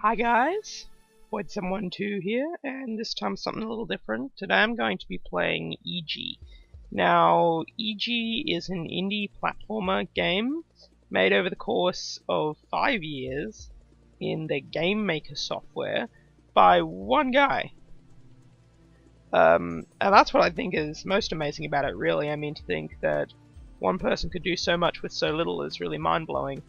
Hi guys, Void712 here, and this time something a little different. Today I'm going to be playing Iji. Now, Iji is an indie platformer game made over the course of 5 years in the Game Maker software by one guy. And that's what I think is most amazing about it, really. I mean, to think that one person could do so much with so little is really mind-blowing.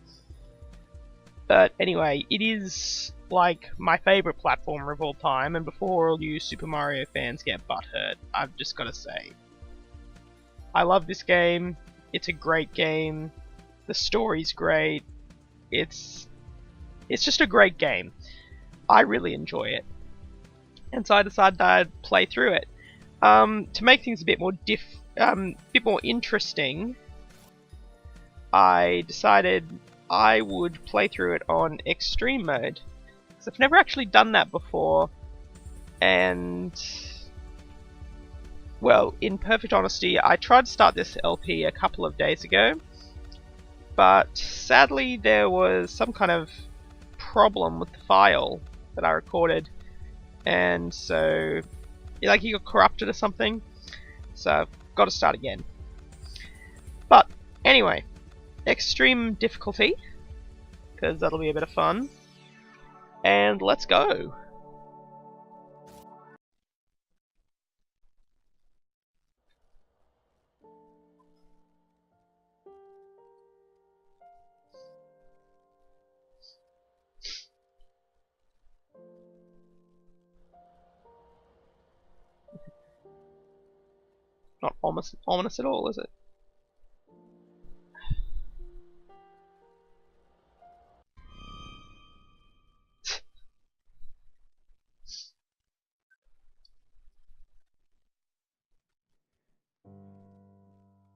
But anyway, it is like my favourite platformer of all time, and before all you Super Mario fans get butthurt, I've just got to say, I love this game. It's a great game. The story's great. It's just a great game. I really enjoy it, and so I decided I'd play through it. To make things a bit more interesting, I decided I would play through it on extreme mode, because I've never actually done that before, and well, in perfect honesty, I tried to start this LP a couple of days ago, but sadly there was some kind of problem with the file that I recorded, and so like he got corrupted or something, so I've got to start again. But anyway, extreme difficulty, because that'll be a bit of fun, and let's go. Not ominous at all, is it?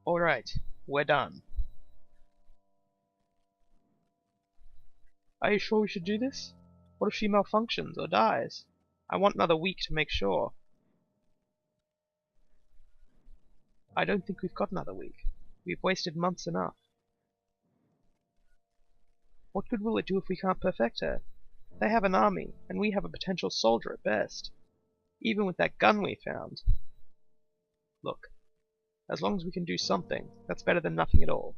Alright, we're done. Are you sure we should do this? What if she malfunctions or dies? I want another week to make sure. I don't think we've got another week. We've wasted months enough. What good will it do if we can't perfect her? They have an army, and we have a potential soldier at best. Even with that gun we found. Look, as long as we can do something, that's better than nothing at all.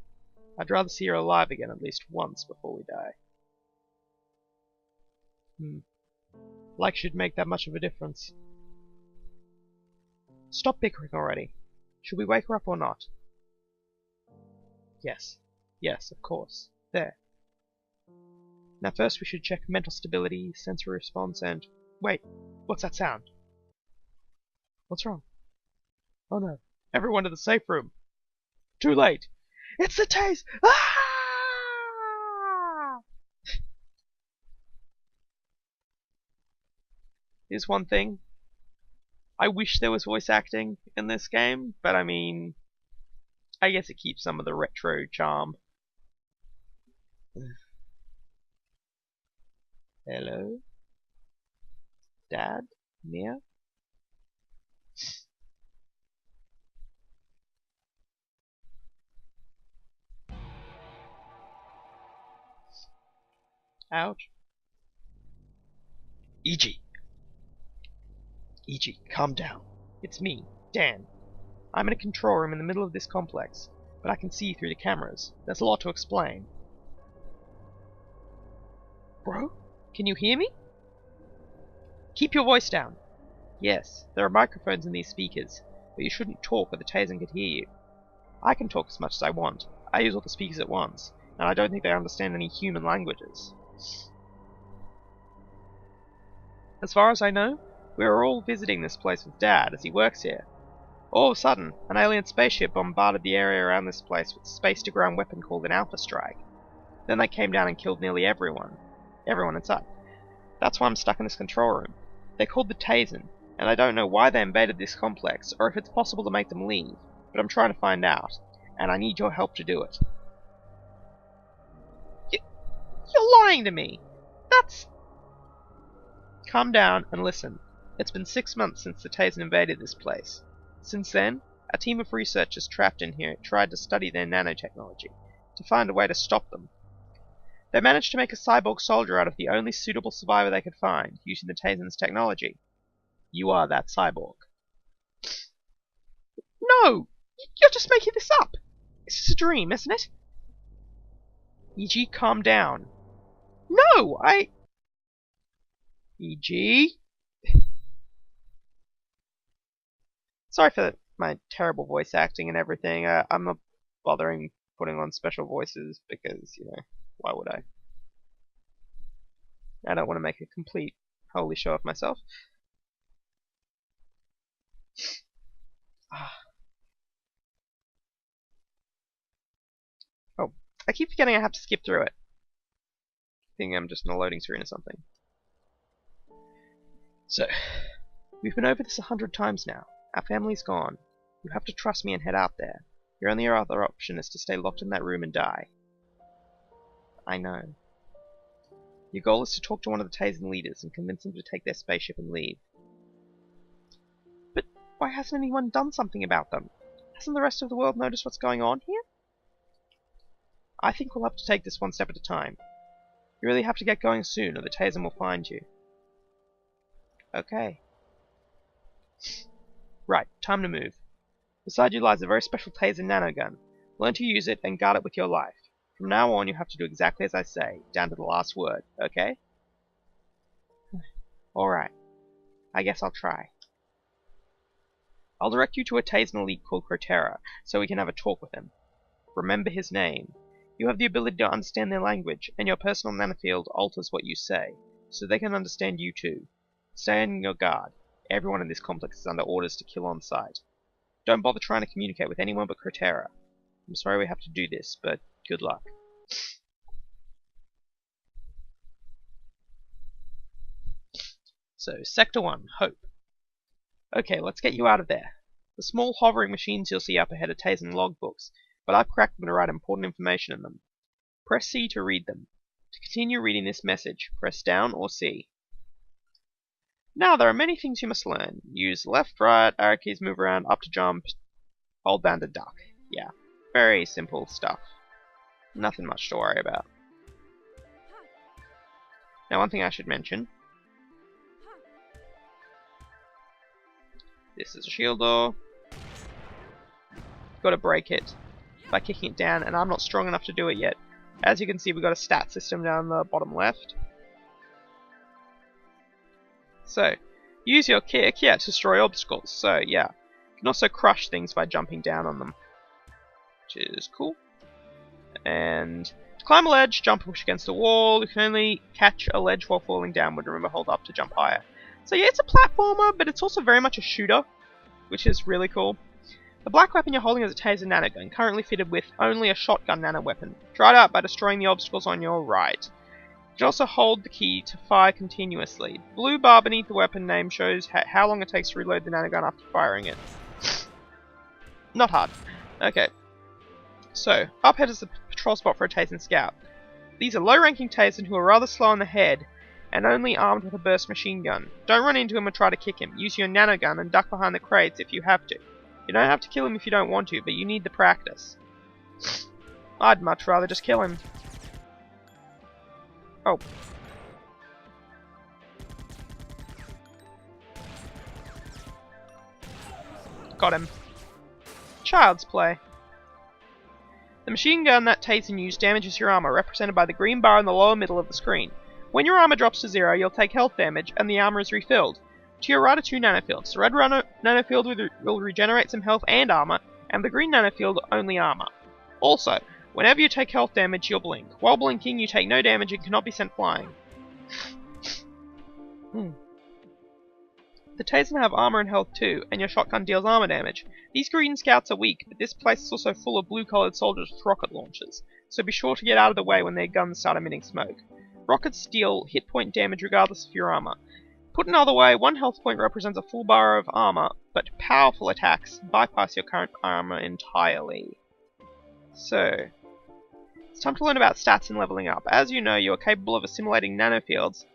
I'd rather see her alive again at least once before we die. Like she'd make that much of a difference. Stop bickering already. Should we wake her up or not? Yes. Yes, of course. There. Now first we should check mental stability, sensory response, and... Wait, what's that sound? What's wrong? Oh no. Everyone to the safe room. Too late. It's the Tase! Ah! Here's one thing. I wish there was voice acting in this game, but I mean, I guess it keeps some of the retro charm. Hello? Dad? Mia? Ouch. Iji! Iji, calm down. It's me, Dan. I'm in a control room in the middle of this complex, but I can see through the cameras. There's a lot to explain. Bro? Can you hear me? Keep your voice down. Yes, there are microphones in these speakers, but you shouldn't talk or the Tasen could hear you. I can talk as much as I want. I use all the speakers at once, and I don't think they understand any human languages. As far as I know, we were all visiting this place with Dad, as he works here. All of a sudden, an alien spaceship bombarded the area around this place with a space-to-ground weapon called an Alpha Strike. Then they came down and killed nearly everyone inside. That's why I'm stuck in this control room. They're called the Tasen, and I don't know why they invaded this complex, or if it's possible to make them leave, but I'm trying to find out, and I need your help to do it. You're lying to me! That's... Calm down and listen. It's been 6 months since the Tasen invaded this place. Since then, a team of researchers trapped in here tried to study their nanotechnology, to find a way to stop them. They managed to make a cyborg soldier out of the only suitable survivor they could find, using the Tazen's technology. You are that cyborg. No! You're just making this up! This is a dream, isn't it? Iji, calm down. No, Iji? Sorry for my terrible voice acting and everything. I'm not bothering putting on special voices because, why would I? I don't want to make a complete holy show of myself. Oh, I keep forgetting I have to skip through it. I think I'm just in a loading screen or something. So, we've been over this 100 times now. Our family's gone. You have to trust me and head out there. Your only other option is to stay locked in that room and die. I know. Your goal is to talk to one of the Tazen leaders and convince them to take their spaceship and leave. But why hasn't anyone done something about them? Hasn't the rest of the world noticed what's going on here? I think we'll have to take this one step at a time. You really have to get going soon or the Tazen will find you. Okay. Right, time to move. Beside you lies a very special Tazen nanogun. Learn to use it and guard it with your life. From now on, you have to do exactly as I say, down to the last word, okay? Alright. I guess I'll try. I'll direct you to a Tazen elite called Crotera, so we can have a talk with him. Remember his name. You have the ability to understand their language, and your personal nanofield alters what you say, so they can understand you too. Stay on your guard. Everyone in this complex is under orders to kill on sight. Don't bother trying to communicate with anyone but Crotera. I'm sorry we have to do this, but good luck. So, Sector 1, Hope. Okay, let's get you out of there. The small hovering machines you'll see up ahead are Tazen logbooks, but I've cracked them to write important information in them. Press C to read them. To continue reading this message, press down or C. Now, there are many things you must learn. Use left, right, arrow keys, move around, up to jump, hold down to duck. Yeah, very simple stuff. Nothing much to worry about. Now, one thing I should mention. This is a shield door. Got to break it by kicking it down, and I'm not strong enough to do it yet. As you can see, we've got a stat system down the bottom left. So, use your kick, to destroy obstacles. So, yeah. You can also crush things by jumping down on them, which is cool. And to climb a ledge, jump and push against a wall. You can only catch a ledge while falling downward. Remember, hold up to jump higher. So yeah, it's a platformer, but it's also very much a shooter, which is really cool. The black weapon you're holding is a Tazen nanogun, currently fitted with only a shotgun nanoweapon. Try it out by destroying the obstacles on your right. You can also hold the key to fire continuously. The blue bar beneath the weapon name shows how long it takes to reload the nanogun after firing it. Not hard. Okay. So, up ahead is the patrol spot for a Tazen scout. These are low-ranking Tazen who are rather slow on the head, and only armed with a burst machine gun. Don't run into him or try to kick him. Use your nanogun and duck behind the crates if you have to. You don't have to kill him if you don't want to, but you need the practice. I'd much rather just kill him. Oh. Got him. Child's play. The machine gun that Tazen used damages your armor, represented by the green bar in the lower middle of the screen. When your armor drops to 0, you'll take health damage, and the armor is refilled. To your right are 2 nanofields. The red nanofield will regenerate some health and armor, and the green nanofield only armor. Also, whenever you take health damage, you'll blink. While blinking, you take no damage and cannot be sent flying. The Tazen have armor and health too, and your shotgun deals armor damage. These green scouts are weak, but this place is also full of blue-collared soldiers with rocket launchers, so be sure to get out of the way when their guns start emitting smoke. Rockets deal hit point damage regardless of your armor. Put another way, 1 health point represents a full bar of armor, but powerful attacks bypass your current armor entirely. So, it's time to learn about stats and leveling up. As you know, you are capable of assimilating nanofields,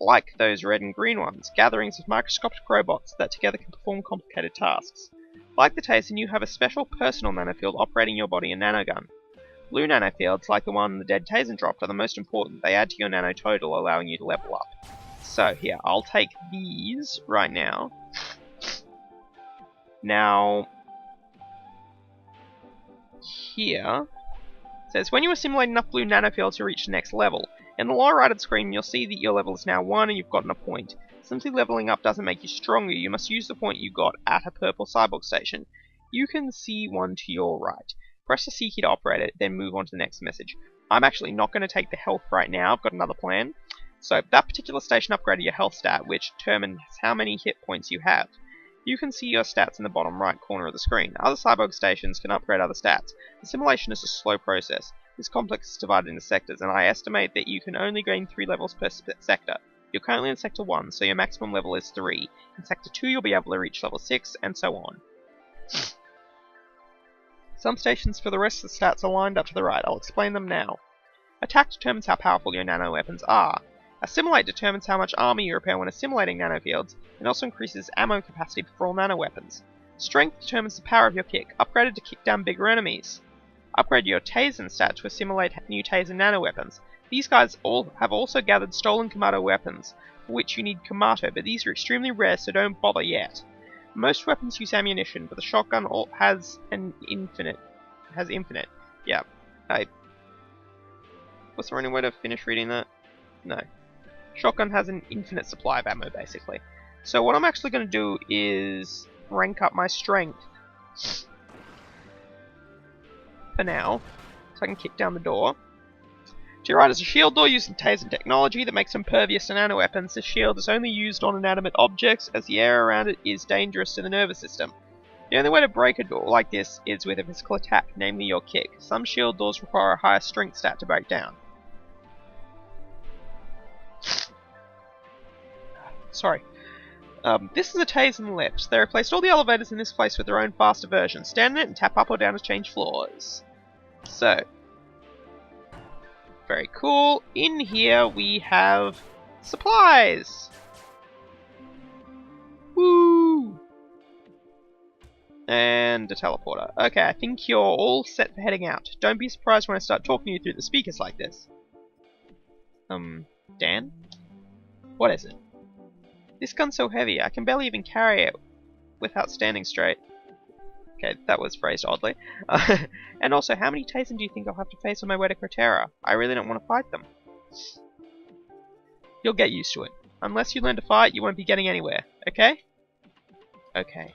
like those red and green ones, gatherings of microscopic robots that together can perform complicated tasks. Like the Tazen, you have a special personal nanofield operating your body and nanogun. Blue nanofields, like the one the dead Tazen dropped, are the most important. They add to your nano total, allowing you to level up. So, here, I'll take these right now. Now, here, it says, when you assimilate enough blue nanofields to reach the next level. In the lower right of the screen, you'll see that your level is now 1 and you've gotten a point. Simply leveling up doesn't make you stronger, you must use the point you got at a purple cyborg station. You can see one to your right. Press the C key to operate it, then move on to the next message. I'm actually not going to take the health right now, I've got another plan. So, that particular station upgraded your health stat, which determines how many hit points you have. You can see your stats in the bottom right corner of the screen. Other cyborg stations can upgrade other stats. Assimilation is a slow process. This complex is divided into sectors, and I estimate that you can only gain 3 levels per sector. You're currently in Sector 1, so your maximum level is 3. In Sector 2, you'll be able to reach level 6, and so on. Some stations for the rest of the stats are lined up to the right. I'll explain them now. Attack determines how powerful your nano weapons are. Assimilate determines how much armor you repair when assimilating nanofields, and also increases ammo capacity for all nano weapons. Strength determines the power of your kick, upgraded to kick down bigger enemies. Upgrade your Tazen stat to assimilate new Tazen nano weapons. These guys have also gathered stolen Kamato weapons, for which you need Kamato, but these are extremely rare, so don't bother yet. Most weapons use ammunition, but the shotgun has infinite. Yeah. Was there any way to finish reading that? No. Shotgun has an infinite supply of ammo, basically. So what I'm actually going to do is rank up my strength for now, so I can kick down the door. To your right is a shield door using Tazen technology that makes them impervious to nano weapons. This shield is only used on inanimate objects, as the air around it is dangerous to the nervous system. The only way to break a door like this is with a physical attack, namely your kick. Some shield doors require a higher strength stat to break down. Sorry. This is a Tazen lift. They replaced all the elevators in this place with their own faster version. Stand in it and tap up or down to change floors. So, very cool. In here we have supplies. Woo! And a teleporter. Okay, I think you're all set for heading out. Don't be surprised when I start talking you through the speakers like this. Dan? What is it? This gun's so heavy, I can barely even carry it without standing straight. Okay, that was phrased oddly. And also, how many Tazen do you think I'll have to face on my way to Cratera? I really don't want to fight them. You'll get used to it. Unless you learn to fight, you won't be getting anywhere, okay? Okay.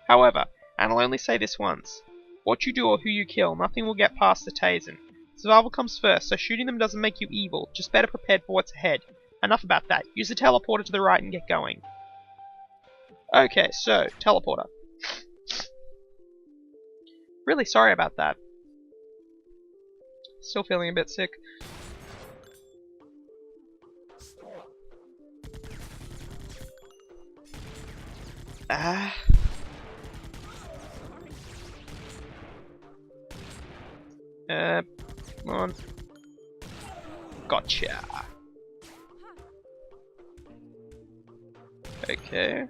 However, and I'll only say this once, what you do or who you kill, nothing will get past the Tazen. Survival comes first, so shooting them doesn't make you evil, just better prepared for what's ahead. Enough about that. Use the teleporter to the right and get going. Okay, so, teleporter. Really sorry about that. Still feeling a bit sick. Come on. Gotcha. Okay.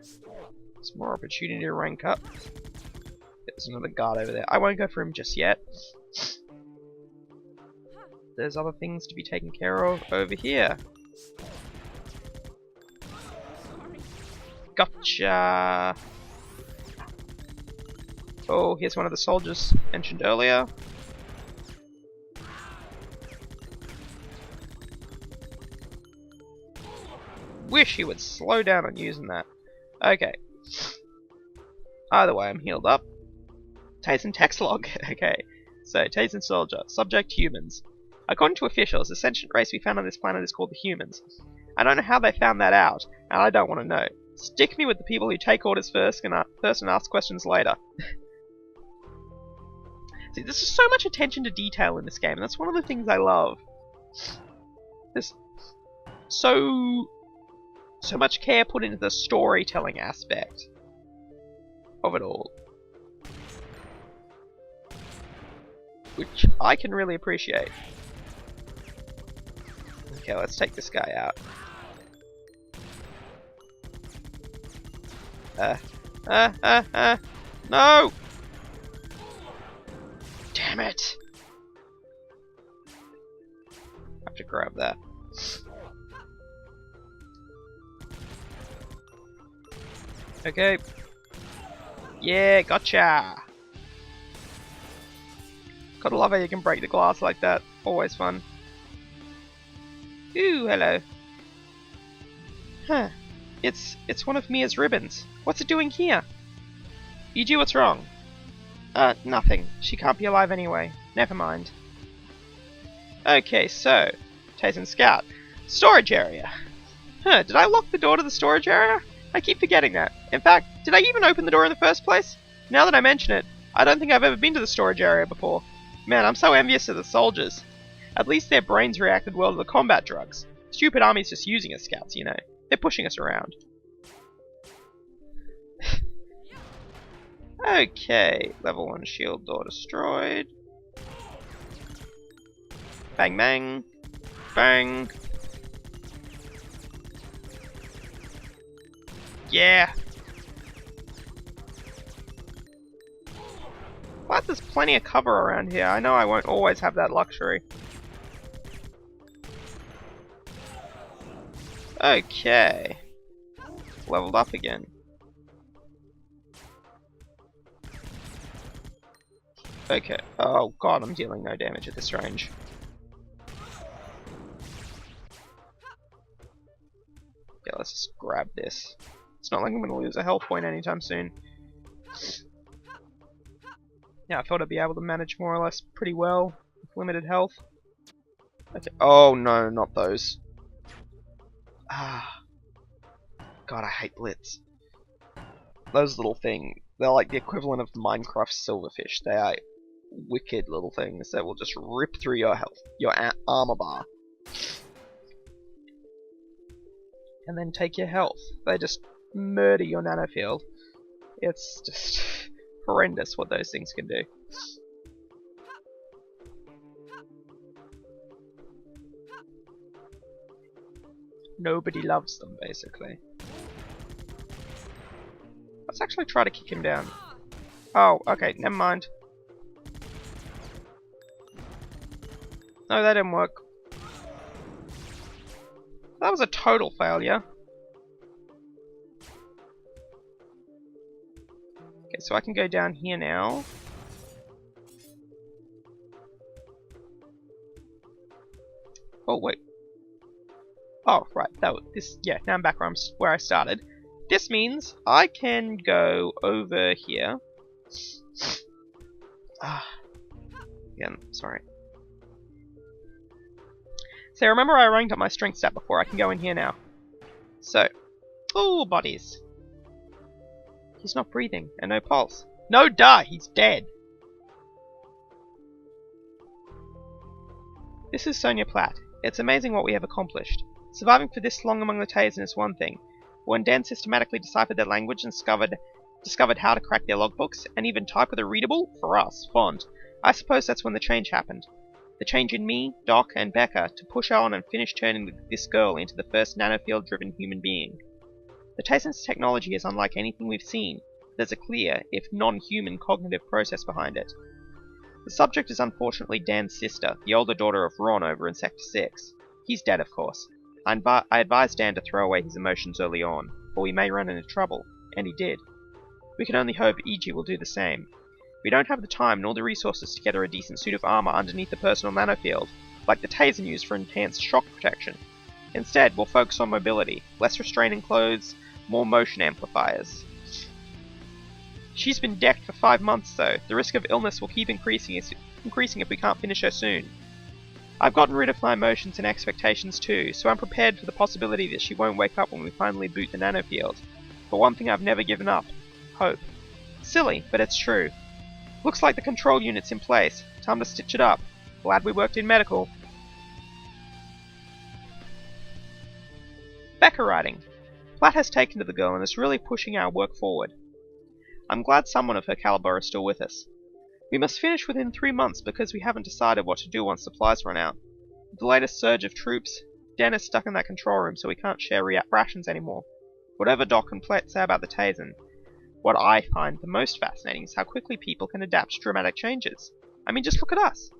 Some more opportunity to rank up. There's another guard over there. I won't go for him just yet. There's other things to be taken care of over here. Gotcha! Oh, here's one of the soldiers mentioned earlier. Wish he would slow down on using that. Okay. Either way, I'm healed up. Tazen text log. Okay. So, Tazen soldier. Subject humans. According to officials, the sentient race we found on this planet is called the humans. I don't know how they found that out, and I don't want to know. Stick me with the people who take orders first and ask questions later. See, there's just so much attention to detail in this game, and that's one of the things I love. There's so much care put into the storytelling aspect of it all, which I can really appreciate. Okay, let's take this guy out. No! Damn it! have to grab that. Okay. Yeah, gotcha! Gotta love how you can break the glass like that. Always fun. Ooh, hello. Huh. It's one of Mia's ribbons. What's it doing here? Iji, what's wrong? Nothing. She can't be alive anyway. Never mind. Okay, so, Tazen Scout. Storage area. Huh, did I lock the door to the storage area? I keep forgetting that. In fact, did I even open the door in the first place? Now that I mention it, I don't think I've ever been to the storage area before. Man, I'm so envious of the soldiers. At least their brains reacted well to the combat drugs. Stupid army's just using us scouts, you know. They're pushing us around. Okay, level 1 shield door destroyed. Bang bang. Bang. Yeah. Glad there's plenty of cover around here. I know I won't always have that luxury. Okay. Leveled up again. Okay. Oh god, I'm dealing no damage at this range. Yeah, let's just grab this. It's not like I'm going to lose a health point anytime soon. Yeah, I thought I'd be able to manage more or less pretty well with limited health. Okay. Oh no, not those. Ah. God, I hate Blitz. Those little things, they're like the equivalent of Minecraft silverfish. They are wicked little things that will just rip through your health, your armor bar. And then take your health. They just murder your nanofield. It's just horrendous what those things can do. Nobody loves them, basically. Let's actually try to kick him down. Oh, okay, never mind. No, that didn't work. That was a total failure. Okay, so I can go down here now. Oh, wait. Oh, right, that was this. Yeah, now I'm back where I started. This means I can go over here. Again, sorry. So remember I ranked up my strength stat before. I can go in here now. So, oh, bodies. He's not breathing, and no pulse. No, duh, he's dead. This is Sonia Platt. It's amazing what we have accomplished. Surviving for this long among the Tazen is one thing. When Dan systematically deciphered their language and discovered how to crack their logbooks, and even type with a readable, for us, font, I suppose that's when the change happened. The change in me, Doc, and Becca to push on and finish turning this girl into the first nanofield-driven human being. The Tazen's technology is unlike anything we've seen. There's a clear, if non-human, cognitive process behind it. The subject is unfortunately Dan's sister, the older daughter of Ron over in Sector 6. He's dead, of course. I advised Dan to throw away his emotions early on, for we may run into trouble, and he did. We can only hope Iji will do the same. We don't have the time nor the resources to gather a decent suit of armor underneath the personal nanofield, like the Tazen used for enhanced shock protection. Instead, we'll focus on mobility, less restraining clothes, more motion amplifiers. She's been decked for 5 months though. The risk of illness will keep increasing if we can't finish her soon. I've gotten rid of my emotions and expectations too, so I'm prepared for the possibility that she won't wake up when we finally boot the nanofield. But one thing I've never given up: hope. Silly, but it's true. Looks like the control unit's in place. Time to stitch it up. Glad we worked in medical. Becca writing. Platt has taken to the girl and is really pushing our work forward. I'm glad someone of her caliber is still with us. We must finish within 3 months because we haven't decided what to do once supplies run out. With the latest surge of troops, Dan is stuck in that control room so we can't share rations anymore. Whatever Doc and Platt say about the Tazen, what I find the most fascinating is how quickly people can adapt to dramatic changes. I mean, just look at us.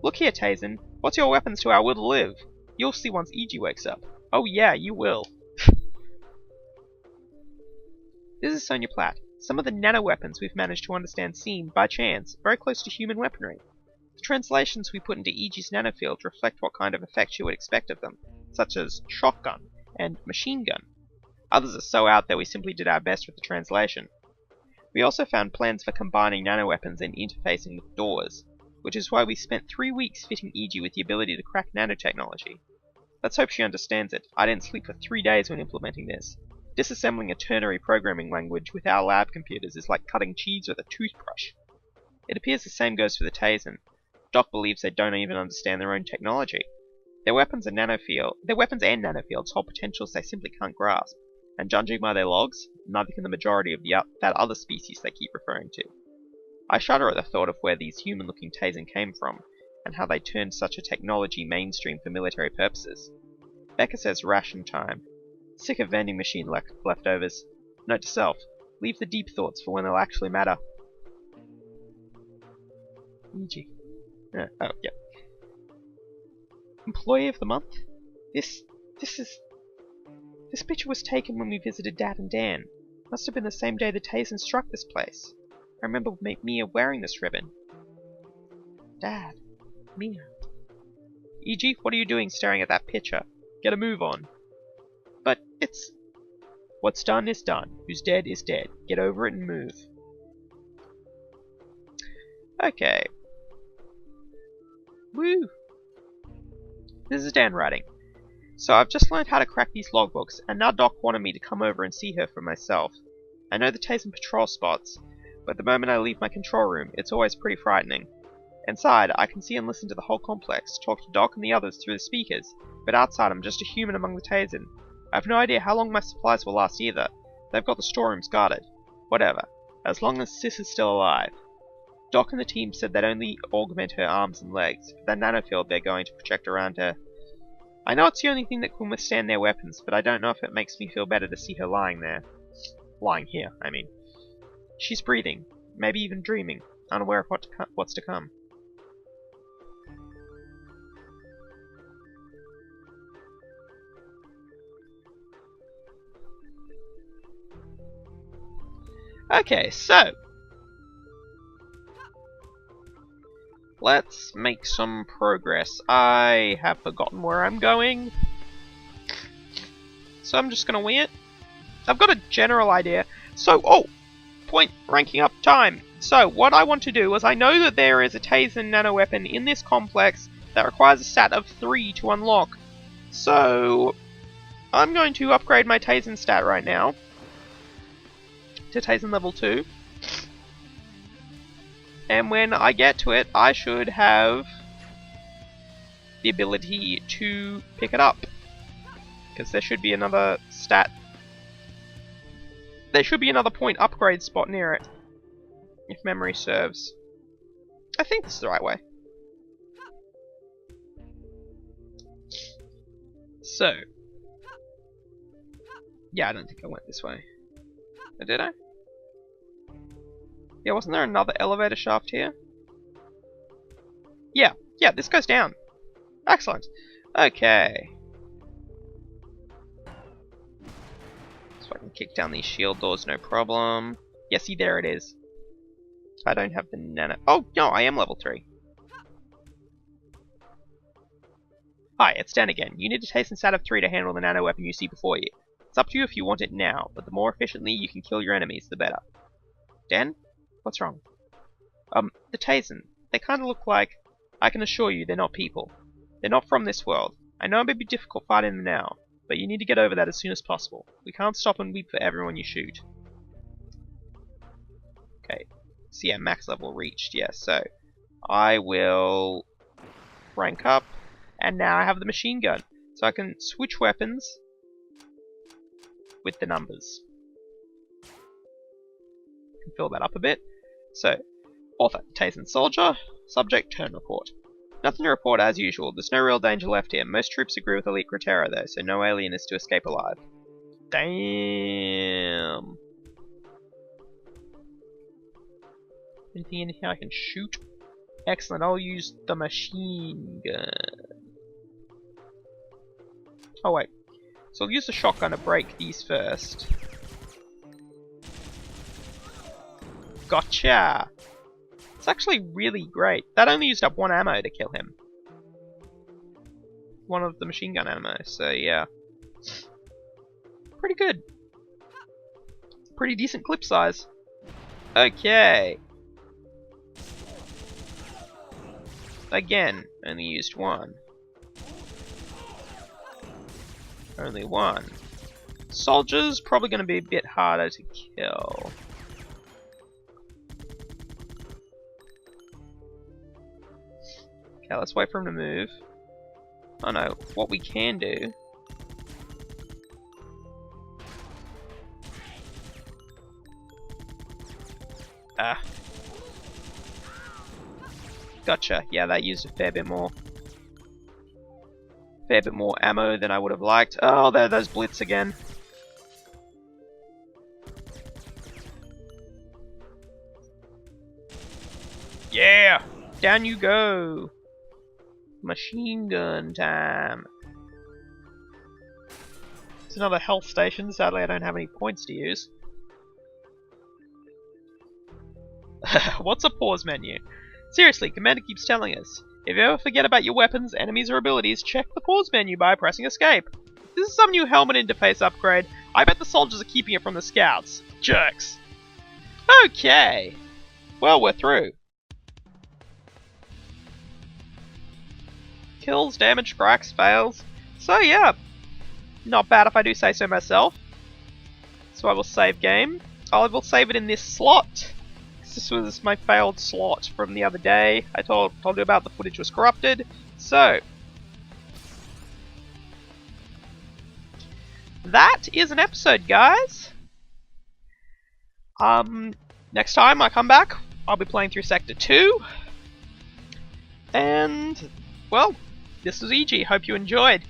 Look here, Tazen. What's your weapons to our will to live? You'll see once Iji wakes up. Oh yeah, you will. This is Sonia Platt. Some of the nano-weapons we've managed to understand seem, by chance, very close to human weaponry. The translations we put into Iji's nanofield reflect what kind of effects you would expect of them, such as shotgun and machine gun. Others are so out there we simply did our best with the translation. We also found plans for combining nanoweapons and interfacing with doors, which is why we spent 3 weeks fitting Iji with the ability to crack nanotechnology. Let's hope she understands it. I didn't sleep for 3 days when implementing this. Disassembling a ternary programming language with our lab computers is like cutting cheese with a toothbrush. It appears the same goes for the Taisen. Doc believes they don't even understand their own technology. Their weapons and nanofields hold potentials they simply can't grasp, and judging by their logs, neither can the majority of that other species they keep referring to. I shudder at the thought of where these human-looking Taisen came from, and how they turned such a technology mainstream for military purposes. Becca says ration time. Sick of vending machine leftovers. Note to self, leave the deep thoughts for when they'll actually matter. Iji. Oh, yep. Employee of the month? This picture was taken when we visited Dad and Dan. Must have been the same day the Taisen struck this place. I remember Mia wearing this ribbon. Dad. Mia. Iji, what are you doing staring at that picture? Get a move on. But it's... What's done is done. Who's dead is dead. Get over it and move. Okay. Woo! This is Dan writing. So I've just learned how to crack these logbooks, and now Doc wanted me to come over and see her for myself. I know the Taisen patrol spots, but the moment I leave my control room, it's always pretty frightening. Inside, I can see and listen to the whole complex, talk to Doc and the others through the speakers, but outside I'm just a human among the Taisen. I have no idea how long my supplies will last either. They've got the storerooms guarded. Whatever. As long as Sis is still alive. Doc and the team said they'd only augment her arms and legs, for that nanofield they're going to project around her. I know it's the only thing that can withstand their weapons, but I don't know if it makes me feel better to see her lying there. Lying here, I mean. She's breathing, maybe even dreaming, unaware of what's to come. Okay, so let's make some progress. I have forgotten where I'm going, so I'm just gonna wing it. I've got a general idea. So, point ranking up time. So, what I want to do is I know that there is a Taisen nanoweapon in this complex that requires a stat of 3 to unlock. So, I'm going to upgrade my Taisen stat right now to Taisen level 2. And when I get to it, I should have the ability to pick it up. Because there should be another stat. There should be another point upgrade spot near it. If memory serves. I think this is the right way. So. Yeah, I don't think I went this way. Or did I? Yeah, wasn't there another elevator shaft here? Yeah, this goes down. Excellent. Okay. So I can kick down these shield doors, no problem. Yeah, see, there it is. I don't have the nano... Oh, no, I am level 3. Hi, it's Dan again. You need a Taisen stat of 3 to handle the nano weapon you see before you. It's up to you if you want it now, but the more efficiently you can kill your enemies, the better. Dan? What's wrong? The Taisen. They kind of look like... I can assure you, they're not people. They're not from this world. I know it may be difficult fighting them now, but you need to get over that as soon as possible. We can't stop and weep for everyone you shoot. Okay. So yeah, max level reached, yeah, so... I will... rank up, and now I have the machine gun. So I can switch weapons with the numbers. Can fill that up a bit. So, author, Taisen soldier, subject, turn report. Nothing to report as usual, there's no real danger left here. Most troops agree with Elite Cratera though, so no alien is to escape alive. Damn. Anything in here I can shoot? Excellent, I'll use the machine gun. Oh wait, so I'll use the shotgun to break these first. Gotcha! It's actually really great. That only used up 1 ammo to kill him. 1 of the machine gun ammo, so yeah. Pretty good. Pretty decent clip size. Okay. Again, only used 1. Only 1. Soldiers, probably going to be a bit harder to kill. Okay, let's wait for him to move. Oh no, what we can do... Ah. Gotcha, yeah, that used a fair bit more. Fair bit more ammo than I would have liked. Oh, there those blitz again. Yeah! Down you go! Machine gun time. It's another health station. Sadly, I don't have any points to use. What's a pause menu? Seriously, Commander keeps telling us. If you ever forget about your weapons, enemies, or abilities, check the pause menu by pressing escape. This is some new helmet interface upgrade. I bet the soldiers are keeping it from the scouts. Jerks. Okay. Well, we're through. Kills, damage, cracks, fails. So yeah, not bad if I do say so myself. So I will save game. I will save it in this slot. This was my failed slot from the other day. I told you about the footage was corrupted. So that is an episode, guys. Next time I come back, I'll be playing through Sector 2. And well, this is Iji. Hope you enjoyed.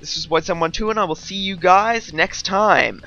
This is Void 712, and I will see you guys next time.